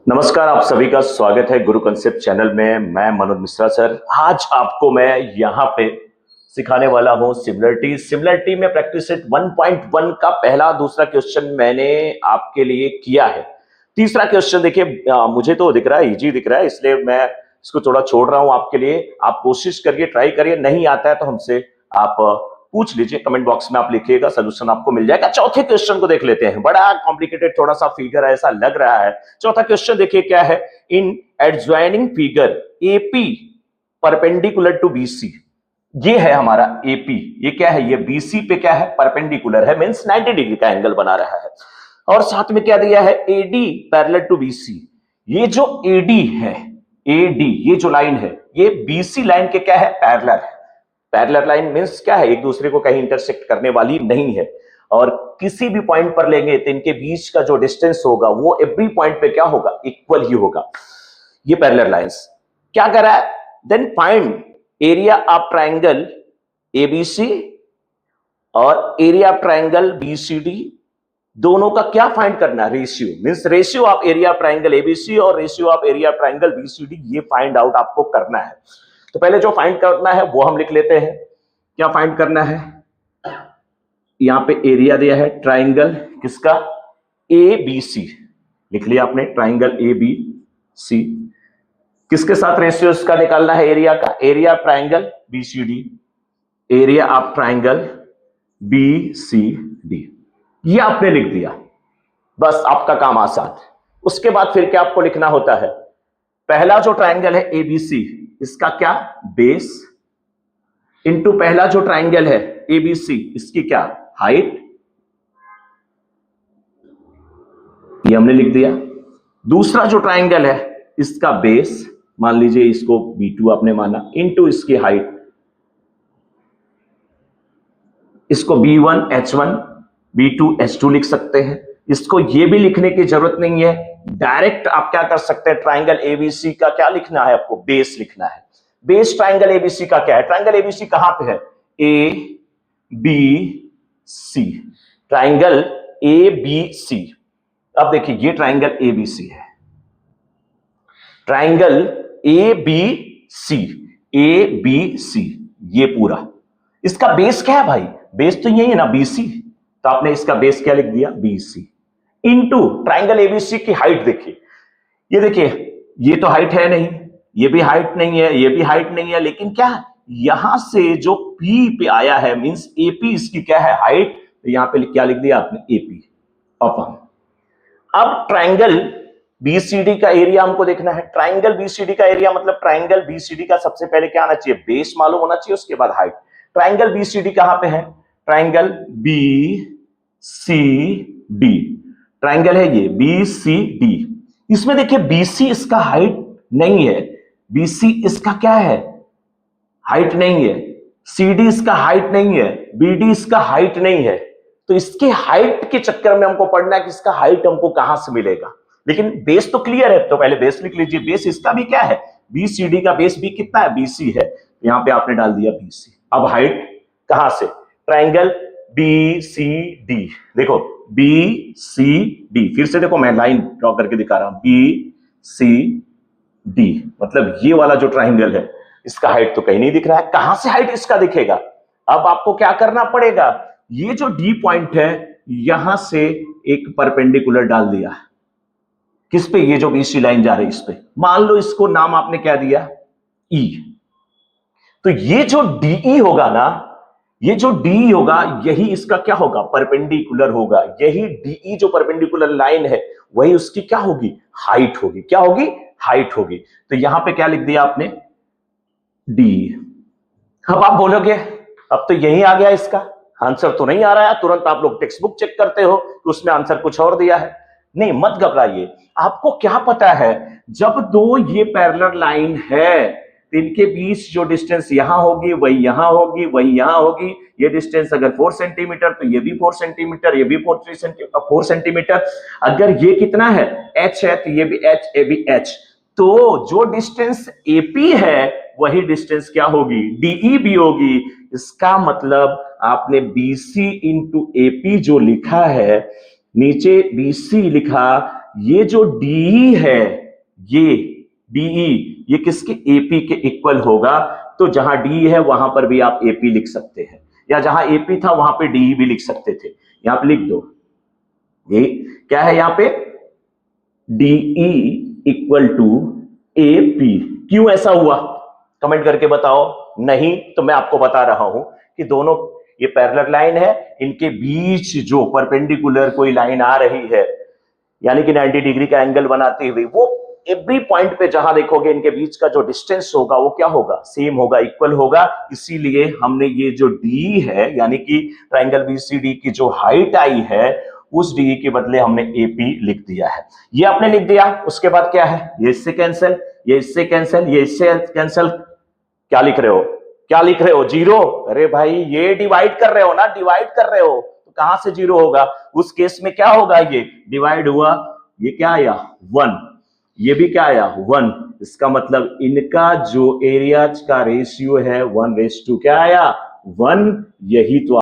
नमस्कार, आप सभी का स्वागत है गुरु कंसेप्ट चैनल में। मैं मनोज मिश्रा सर। आज आपको मैं यहाँ पे सिखाने वाला हूँ सिमिलरिटी में प्रैक्टिस सेट 1.1 का पहला दूसरा क्वेश्चन मैंने आपके लिए किया है। तीसरा क्वेश्चन देखिए, मुझे तो दिख रहा है इजी दिख रहा है, इसलिए मैं इसको थोड़ा छोड़ रहा हूं आपके लिए। आप कोशिश करिए, ट्राई करिए, नहीं आता है तो हमसे आप पूछ लीजिए, कमेंट बॉक्स में आप लिखिएगा, सोल्यूशन आपको मिल जाएगा। चौथे क्वेश्चन को देख लेते हैं। बड़ा कॉम्प्लिकेटेड थोड़ा सा फिगर ऐसा लग रहा है। चौथा क्वेश्चन देखिए क्या है। In adjoining figure AP perpendicular to BC, ये है हमारा एपी, ये क्या है, ये बीसी पे क्या है, परपेंडिकुलर है, मींस 90 डिग्री का एंगल बना रहा है। और साथ में क्या दिया है, एडी पैरेलल टू बीसी। ये जो एडी है, एडी ये जो लाइन है, ये बीसी लाइन के क्या है, पैरेलल है। पैरेलल लाइन मींस क्या है, एक दूसरे को कहीं इंटरसेक्ट करने वाली नहीं है। और किसी भी पॉइंट पर लेंगे तो इनके बीच का जो डिस्टेंस होगा वो एवरी पॉइंट पे क्या होगा, इक्वल ही होगा। ये पैरेलल लाइंस क्या कर रहा है, then find area of triangle ABC और एरिया ऑफ ट्राइंगल बीसीडी, दोनों का क्या फाइंड करना है, ratio, means ratio of area of triangle ABC और ratio of area of triangle BCD, ये फाइंड आउट आपको करना है। तो पहले जो फाइंड करना है वो हम लिख लेते हैं। क्या फाइंड करना है, यहां पे एरिया दिया है ट्राइंगल किसका, एबीसी, लिख लिया आपने, ट्राइंगल एबीसी। किसके साथ रेशियो इसका निकालना है, एरिया का, area of triangle BCD, area of triangle BCD, ये आपने लिख दिया, बस आपका काम आसान। उसके बाद फिर क्या आपको लिखना होता है, पहला जो ट्राइंगल है एबीसी, इसका क्या, बेस, इनटू पहला जो ट्राइंगल है एबीसी, इसकी क्या, हाइट, ये हमने लिख दिया। दूसरा जो ट्राइंगल है इसका बेस, मान लीजिए इसको B2 आपने माना, इनटू इसकी हाइट, इसको B1 H1 B2 H2 लिख सकते हैं। इसको ये भी लिखने की जरूरत नहीं है, डायरेक्ट आप क्या कर सकते हैं, ट्राइंगल एबीसी का क्या लिखना है आपको, बेस लिखना है। बेस ट्राइंगल एबीसी का क्या है, ट्राइंगल एबीसी कहां पे है, A B C, triangle A B C. अब देखिए ये ट्राइंगल एबीसी है, triangle A B C, A B C, ये पूरा, इसका बेस क्या है भाई, बेस तो यही है ना, बीसी, तो आपने इसका बेस क्या लिख दिया, बीसी, इनटू ट्राइंगल एबीसी की हाइट। देखिए ये देखिए, ये तो हाइट है नहीं, ये भी हाइट नहीं है, ये भी हाइट नहीं है, लेकिन क्या यहां से जो पी पे आया है, मींस एपी इसकी क्या है, हाइट, तो यहां पे क्या लिख दिया आपने, एपी अपॉन। अब ट्राइंगल बीसीडी का एरिया हमको देखना है। ट्राइंगल बीसीडी का एरिया मतलब ट्राइंगल बीसीडी का सबसे पहले क्या आना चाहिए, बेस मालूम होना चाहिए, उसके बाद हाइट। ट्राइंगल बीसीडी कहां पे है, triangle B C D, triangle है ये बी सी डी। इसमें देखिए बीसी इसका हाइट नहीं है, बीसी इसका क्या है, हाइट नहीं है, सीडी इसका हाइट नहीं है, बीडी इसका हाइट नहीं है। तो इसके हाइट के चक्कर में हमको पढ़ना है कि इसका हाइट हमको कहां से मिलेगा। लेकिन बेस तो क्लियर है, तो पहले बेस लिख लीजिए। बेस इसका भी क्या है, बीसीडी का बेस भी कितना है, बीसी है, यहां पे आपने डाल दिया बीसी। अब हाइट कहां से, ट्राइंगल बी सी डी, देखो बी सी डी, फिर से देखो मैं लाइन ड्रॉ करके दिखा रहा हूं, बी सी डी, मतलब ये वाला जो ट्राइंगल है इसका हाइट तो कहीं नहीं दिख रहा है, कहां से हाइट इसका दिखेगा। अब आपको क्या करना पड़ेगा, ये जो डी पॉइंट है यहां से एक परपेंडिकुलर डाल दिया, किस पे, ये जो बीसी लाइन जा रही है इस पे, मान लो इसको नाम आपने क्या दिया, ई। तो ये जो डीई होगा ना, ये जो डी होगा यही इसका क्या होगा, परपेंडिकुलर होगा। यही डीई जो परपेंडिकुलर लाइन है वही उसकी क्या होगी, हाइट होगी। क्या होगी, हाइट होगी। तो यहां पे क्या लिख दिया आपने, डी। अब आप बोलोगे अब तो यही आ गया, इसका आंसर तो नहीं आ रहा है। तुरंत आप लोग टेक्स्ट बुक चेक करते हो तो उसमें आंसर कुछ और दिया है। नहीं, मत घबराइए, आपको क्या पता है, जब दो ये पैरेलल लाइन है तो इनके बीच जो डिस्टेंस यहां होगी वही यहां होगी, वही यहां होगी। ये डिस्टेंस अगर 4 सेंटीमीटर तो ये भी 4 सेंटीमीटर, ये भी 4 सेंटीमीटर। अगर ये कितना है, h है, तो ये भी h, ये भी h। तो जो डिस्टेंस एपी है वही डिस्टेंस क्या होगी, डीई भी होगी। इसका मतलब आपने बीसी इंटू एपी जो लिखा है, नीचे बीसी लिखा, ये जो डी है, ये डीई, ये किसके, एपी के इक्वल होगा। तो जहां डी है वहां पर भी आप एपी लिख सकते हैं, या जहां एपी था वहां पे डीई भी लिख सकते थे। यहां पे लिख दो, ये क्या है यहां पे, डीई इक्वल टू एपी। क्यों ऐसा हुआ, कमेंट करके बताओ। नहीं तो मैं आपको बता रहा हूं कि दोनों ये पैरेलल लाइन है, इनके बीच जो परपेंडिकुलर कोई लाइन आ रही है, यानी कि 90 डिग्री का एंगल बनाती हुई, वो एवरी पॉइंट पे जहां देखोगे इनके बीच का जो डिस्टेंस होगा वो क्या होगा, सेम होगा, इक्वल होगा। इसीलिए हमने ये जो डी है, यानी कि ट्राइंगल बीसीडी की जो हाइट आई है, उस डी के बदले हमने एपी लिख दिया है। ये आपने लिख दिया, उसके बाद क्या है, ये इससे कैंसिल, ये इससे कैंसिल, ये इससे कैंसिल। क्या लिख रहे हो, क्या लिख रहे हो, जीरो। अरे भाई ये डिवाइड कर रहे हो ना, डिवाइड कर रहे हो, तो कहां से जीरो होगा। उस केस में क्या होगा, ये डिवाइड हुआ, ये क्या आया, 1, ये भी क्या आया, 1। इसका मतलब इनका जो एरिया का रेशियो है 1:2 क्या आया, 1। यही तो